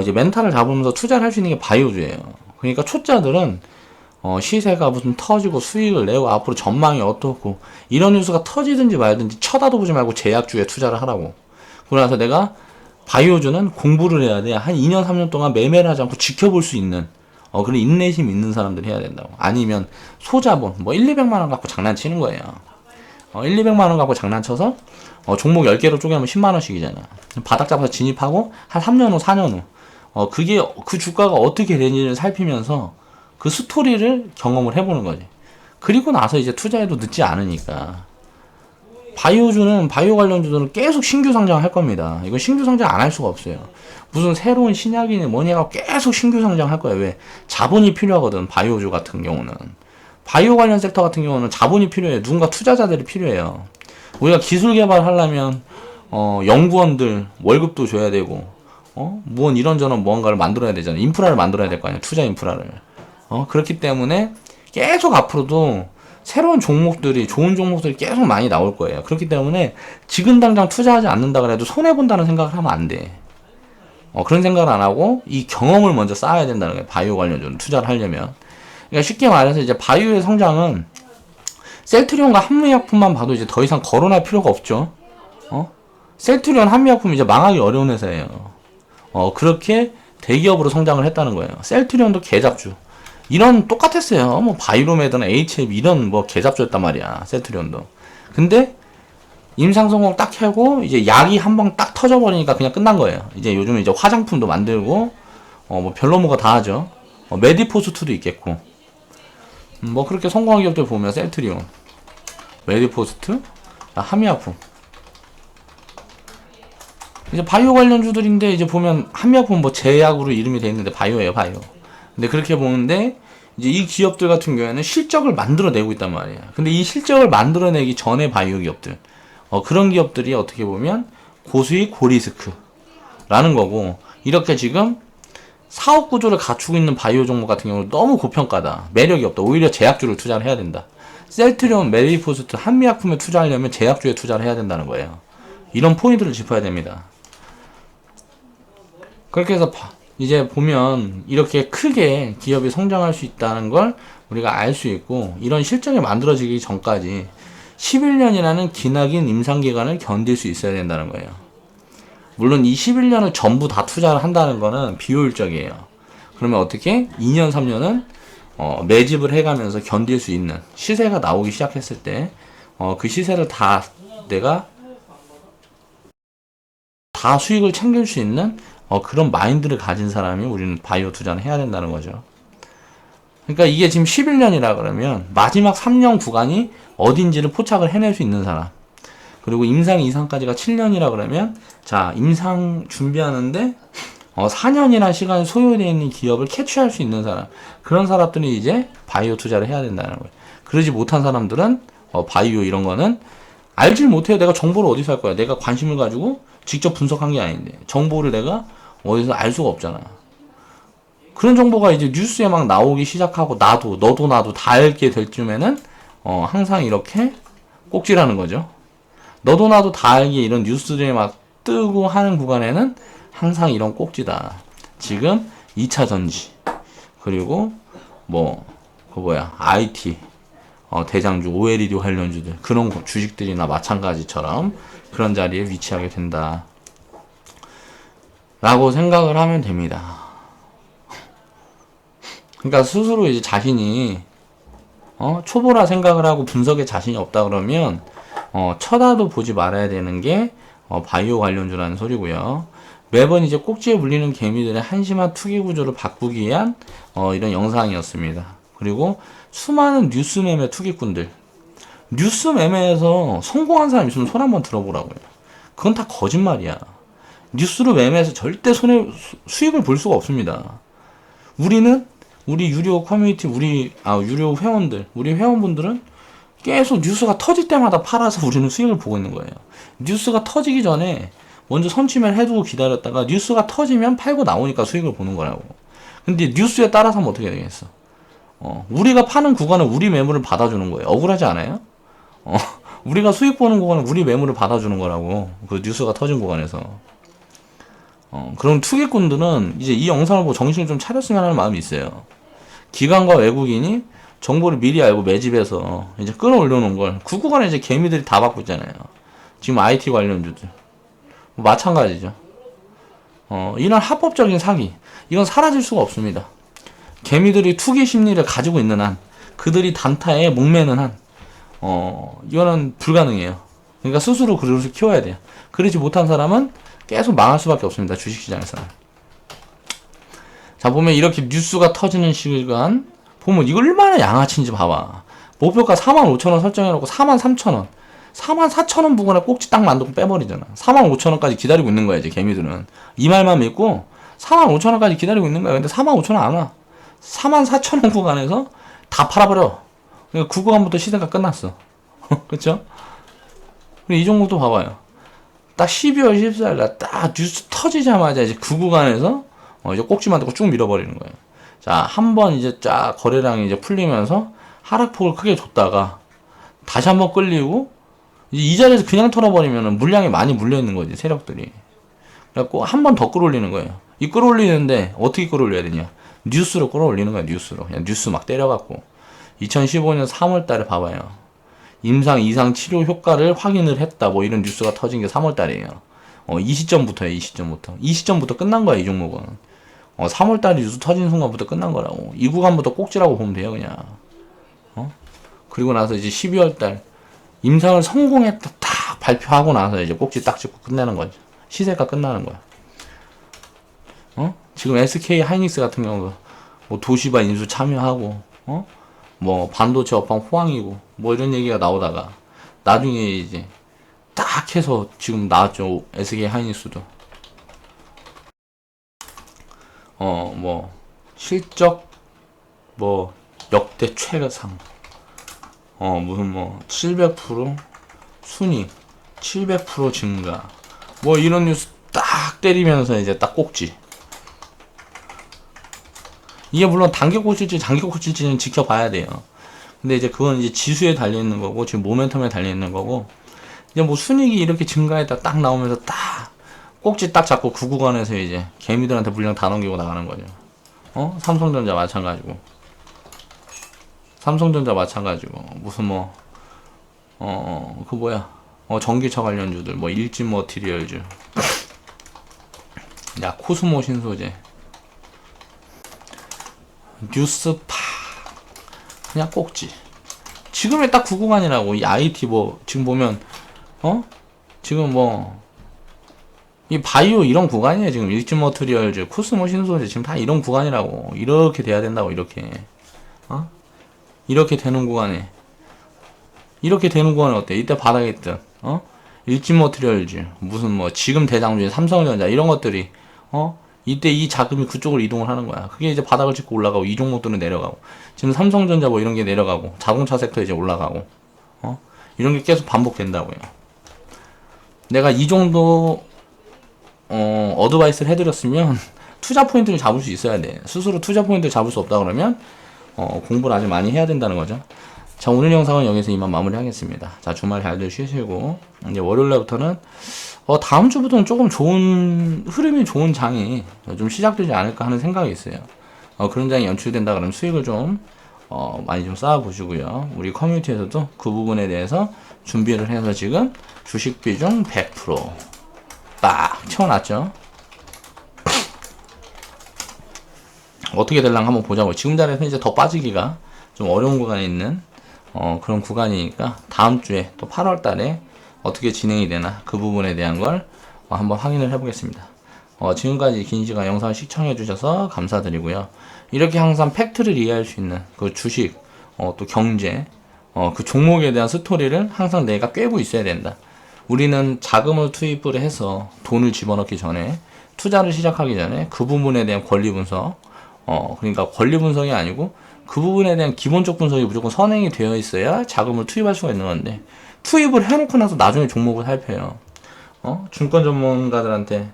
이제 멘탈을 잡으면서 투자를 할 수 있는 게 바이오주예요. 그러니까 초짜들은 시세가 무슨 터지고 수익을 내고 앞으로 전망이 어떻고 이런 뉴스가 터지든지 말든지 쳐다도 보지 말고 제약주에 투자를 하라고. 그러나서 내가 바이오주는 공부를 해야 돼. 한 2년 3년 동안 매매를 하지 않고 지켜볼 수 있는 그런 인내심 있는 사람들이 해야 된다고. 아니면 소자본 뭐 1-200만 원 갖고 장난치는 거예요. 1-200만 원 갖고 장난쳐서 종목 10개로 쪼개면 10만 원씩이잖아. 바닥 잡아서 진입하고 한 3년 후 4년 후 그게 그 주가가 어떻게 되는지를 살피면서 그 스토리를 경험을 해보는 거지. 그리고 나서 이제 투자해도 늦지 않으니까. 바이오주는 바이오 관련주들은 계속 신규 상장할 겁니다. 이건 신규 상장 안 할 수가 없어요. 무슨 새로운 신약이니 뭐니 하고 계속 신규 상장할 거예요. 왜? 자본이 필요하거든. 바이오주 같은 경우는. 바이오 관련 섹터 같은 경우는 자본이 필요해요. 누군가 투자자들이 필요해요. 우리가 기술 개발하려면 연구원들 월급도 줘야 되고 무언 이런저런 무언가를 만들어야 되잖아요. 인프라를 만들어야 될 거 아니에요. 투자 인프라를. 그렇기 때문에 계속 앞으로도 새로운 종목들이 좋은 종목들이 계속 많이 나올 거예요. 그렇기 때문에 지금 당장 투자하지 않는다 그래도 손해본다는 생각을 하면 안 돼. 그런 생각을 안 하고 이 경험을 먼저 쌓아야 된다는 거예요. 바이오 관련주는 투자를 하려면. 그러니까 쉽게 말해서 이제 바이오의 성장은 셀트리온과 한미약품만 봐도 이제 더 이상 거론할 필요가 없죠. 셀트리온, 한미약품 이제 망하기 어려운 회사예요. 그렇게 대기업으로 성장을 했다는 거예요. 셀트리온도 개잡주. 이런 똑같았어요. 뭐 바이로메드나 HF 이런 뭐 개잡주였단 말이야. 셀트리온도. 근데 임상성공 딱 하고 이제 약이 한 방 딱 터져버리니까 그냥 끝난 거예요. 이제 요즘 이제 화장품도 만들고 뭐 별로 뭐가 다 하죠. 메디포스트도 있겠고. 뭐 그렇게 성공한 기업들 보면 셀트리온, 메디포스트, 한미약품. 이제 바이오 관련주들인데 이제 보면 한미약품 뭐 제약으로 이름이 돼 있는데 바이오예요, 바이오. 근데 그렇게 보는데 이제 이 기업들 같은 경우에는 실적을 만들어내고 있단 말이에요. 근데 이 실적을 만들어내기 전에 바이오 기업들, 그런 기업들이 어떻게 보면 고수익 고리스크라는 거고, 이렇게 지금 사업 구조를 갖추고 있는 바이오 종목 같은 경우는 너무 고평가다, 매력이 없다, 오히려 제약주를 투자를 해야 된다. 셀트리온, 메디포스트, 한미약품에 투자하려면 제약주에 투자를 해야 된다는 거예요. 이런 포인트를 짚어야 됩니다. 그렇게 해서 이제 보면 이렇게 크게 기업이 성장할 수 있다는 걸 우리가 알 수 있고, 이런 실적이 만들어지기 전까지 11년이라는 기나긴 임상기간을 견딜 수 있어야 된다는 거예요. 물론 이 11년을 전부 다 투자를 한다는 거는 비효율적이에요. 그러면 어떻게 2년, 3년은 매집을 해가면서 견딜 수 있는, 시세가 나오기 시작했을 때 그 시세를 내가 다 수익을 챙길 수 있는 그런 마인드를 가진 사람이 우리는 바이오 투자는 해야 된다는 거죠. 그러니까 이게 지금 11년이라 그러면 마지막 3년 구간이 어딘지를 포착을 해낼 수 있는 사람, 그리고 임상 이상까지가 7년이라 그러면, 자, 임상 준비하는데 4년이나 시간이 소요되어 있는 기업을 캐치할 수 있는 사람, 그런 사람들이 이제 바이오 투자를 해야 된다는 거예요. 그러지 못한 사람들은 바이오 이런 거는 알질 못해요. 내가 정보를 어디서 할 거야? 내가 관심을 가지고 직접 분석한 게 아닌데 정보를 내가 어디서 알 수가 없잖아. 그런 정보가 이제 뉴스에 막 나오기 시작하고, 너도 나도 다 알게 될 쯤에는 항상 이렇게 꼭지라는 거죠. 너도 나도 다 알게 이런 뉴스들이 막 뜨고 하는 구간에는 항상 이런 꼭지다. 지금 2차 전지, 그리고 IT, 대장주, OLED 관련주들, 그런 주식들이나 마찬가지처럼 그런 자리에 위치하게 된다 라고 생각을 하면 됩니다. 그러니까 스스로 이제 자신이 초보라 생각을 하고 분석에 자신이 없다 그러면 쳐다도 보지 말아야 되는 게 바이오 관련주라는 소리고요. 매번 이제 꼭지에 물리는 개미들의 한심한 투기 구조를 바꾸기 위한 이런 영상이었습니다. 그리고 수많은 뉴스 매매 투기꾼들, 뉴스 매매에서 성공한 사람 있으면 손 한번 들어보라고요. 그건 다 거짓말이야. 뉴스로 매매해서 절대 수익을 볼 수가 없습니다. 우리 유료 커뮤니티, 유료 회원들, 우리 회원분들은 계속 뉴스가 터질 때마다 팔아서 우리는 수익을 보고 있는 거예요. 뉴스가 터지기 전에 먼저 선취매를 해두고 기다렸다가 뉴스가 터지면 팔고 나오니까 수익을 보는 거라고. 근데 뉴스에 따라서 하면 어떻게 되겠어? 우리가 파는 구간은 우리 매물을 받아주는 거예요. 억울하지 않아요? 우리가 수익 보는 구간은 우리 매물을 받아주는 거라고. 그 뉴스가 터진 구간에서. 그럼 투기꾼들은 이제 이 영상을 보고 정신을 좀 차렸으면 하는 마음이 있어요. 기관과 외국인이 정보를 미리 알고 매집해서 이제 끌어올려 놓은 걸 그 구간에 이제 개미들이 다 받고 있잖아요. 지금 IT 관련주들. 마찬가지죠. 이런 합법적인 사기. 이건 사라질 수가 없습니다. 개미들이 투기 심리를 가지고 있는 한, 그들이 단타에 목매는 한, 이거는 불가능해요. 그러니까 스스로 그릇을 키워야 돼요. 그러지 못한 사람은 계속 망할 수밖에 없습니다. 주식시장에서는. 자, 보면 이렇게 뉴스가 터지는 시간, 보면 이거 얼마나 양아치인지 봐봐. 목표가 45,000원 설정해놓고 43,000원, 44,000원 부근에 꼭지 딱 만들고 빼버리잖아. 45,000원까지 기다리고 있는 거야, 이제 개미들은. 이 말만 믿고 45,000원까지 기다리고 있는 거야. 근데 45,000원 안 와. 44,000원 구간에서 다 팔아버려. 그러니까 그 구간부터 시세가 끝났어. 그쵸? 이 종목도 봐봐요. 딱 12월 14일 날 딱 뉴스 터지자마자 이제 그 구간에서 이제 꼭지 만들고 쭉 밀어버리는 거예요. 자, 한번 이제 쫙 거래량이 이제 풀리면서 하락폭을 크게 줬다가 다시 한번 끌리고 이제 이 자리에서 그냥 털어버리면은 물량이 많이 물려있는 거지, 세력들이. 그래갖고 한 번 더 끌어올리는 거예요. 이 끌어올리는데 어떻게 끌어올려야 되냐? 뉴스로 끌어올리는 거야, 뉴스로. 그냥 뉴스 막 때려갖고. 2015년 3월 달에 봐봐요. 임상 이상 치료 효과를 확인을 했다. 뭐 이런 뉴스가 터진 게 3월 달이에요. 이 시점부터예요, 이 시점부터. 이 시점부터 끝난 거야, 이 종목은. 3월 달에 뉴스 터진 순간부터 끝난 거라고. 이 구간부터 꼭지라고 보면 돼요, 그냥. 그리고 나서 이제 12월 달 임상을 성공했다 딱 발표하고 나서 이제 꼭지 딱 찍고 끝내는 거죠. 시세가 끝나는 거야. 지금 SK 하이닉스 같은 경우도 뭐 도시바 인수 참여하고, 뭐 반도체 업황 호황이고, 뭐 이런 얘기가 나오다가 나중에 이제 딱 해서 지금 나왔죠. SK 하이닉스도. 뭐 실적 뭐 역대 최상, 무슨 뭐 700% 순이익 700% 증가, 뭐 이런 뉴스 딱 때리면서 이제 딱 꼭지. 이게 물론 단기 꽂힐지 장기 꽂힐지는 지켜봐야 돼요. 근데 이제 그건 이제 지수에 달려있는 거고, 지금 모멘텀에 달려있는 거고, 이제 뭐 순익이 이렇게 증가했다 딱 나오면서 딱 꼭지 딱 잡고 그 구간에서 이제 개미들한테 물량 다 넘기고 나가는 거죠. 삼성전자 마찬가지고. 삼성전자 마찬가지고. 무슨 뭐, 그 뭐야. 전기차 관련주들, 뭐 일진 머티리얼즈. 야, 코스모 신소재. 뉴스파. 그냥 꼭지. 지금의 딱 그 구간이라고. 이 IT 뭐, 지금 보면, 지금 뭐, 이 바이오 이런 구간이에요. 지금 일진 머티리얼즈, 코스모 신소재 지금 다 이런 구간이라고. 이렇게 돼야 된다고, 이렇게. 이렇게 되는 구간에. 이렇게 되는 구간에 어때? 이때 바닥에 있던, 일진 머티리얼즈, 무슨 뭐, 지금 대장주인 삼성전자, 이런 것들이, 이때 이 자금이 그쪽으로 이동을 하는 거야. 그게 이제 바닥을 찍고 올라가고, 이 종목들은 내려가고, 지금 삼성전자 뭐 이런 게 내려가고, 자동차 섹터 이제 올라가고, 이런 게 계속 반복된다고요. 내가 이 정도, 어드바이스를 해드렸으면, 투자 포인트를 잡을 수 있어야 돼. 스스로 투자 포인트를 잡을 수 없다 그러면, 공부를 아주 많이 해야 된다는 거죠. 자, 오늘 영상은 여기서 이만 마무리 하겠습니다. 자, 주말 잘들 쉬시고, 이제 월요일부터는, 다음 주부터는 조금 좋은, 흐름이 좋은 장이 좀 시작되지 않을까 하는 생각이 있어요. 그런 장이 연출된다 그러면 수익을 좀, 많이 좀 쌓아보시고요. 우리 커뮤니티에서도 그 부분에 대해서 준비를 해서 지금 주식 비중 100% 빡 채워놨죠. 어떻게 될랑 한번 보자고. 지금 자리에서 이제 더 빠지기가 좀 어려운 구간에 있는 그런 구간이니까 다음 주에 또 8월 달에 어떻게 진행이 되나 그 부분에 대한 걸 한번 확인을 해보겠습니다. 지금까지 긴 시간 영상을 시청해 주셔서 감사드리고요. 이렇게 항상 팩트를 이해할 수 있는 그 주식, 또 경제, 그 종목에 대한 스토리를 항상 내가 꿰고 있어야 된다. 우리는 자금을 투입을 해서 돈을 집어넣기 전에, 투자를 시작하기 전에 그 부분에 대한 권리 분석, 그러니까 권리 분석이 아니고 그 부분에 대한 기본적 분석이 무조건 선행이 되어 있어야 자금을 투입할 수가 있는 건데, 투입을 해놓고 나서 나중에 종목을 살펴요. 증권 전문가들한테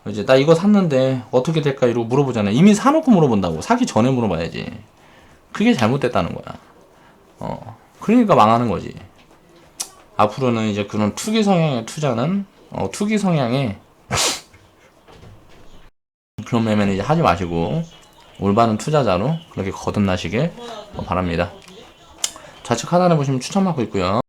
이제 나 이거 샀는데 어떻게 될까 이러고 물어보잖아요. 이미 사놓고 물어본다고. 사기 전에 물어봐야지. 그게 잘못됐다는 거야. 그러니까 망하는 거지. 앞으로는 이제 그런 투기 성향의 투자는 투기 성향의 그런 매매는 이제 하지 마시고 올바른 투자자로 그렇게 거듭나시길 바랍니다. 좌측 하단에 보시면 추천 받고 있고요.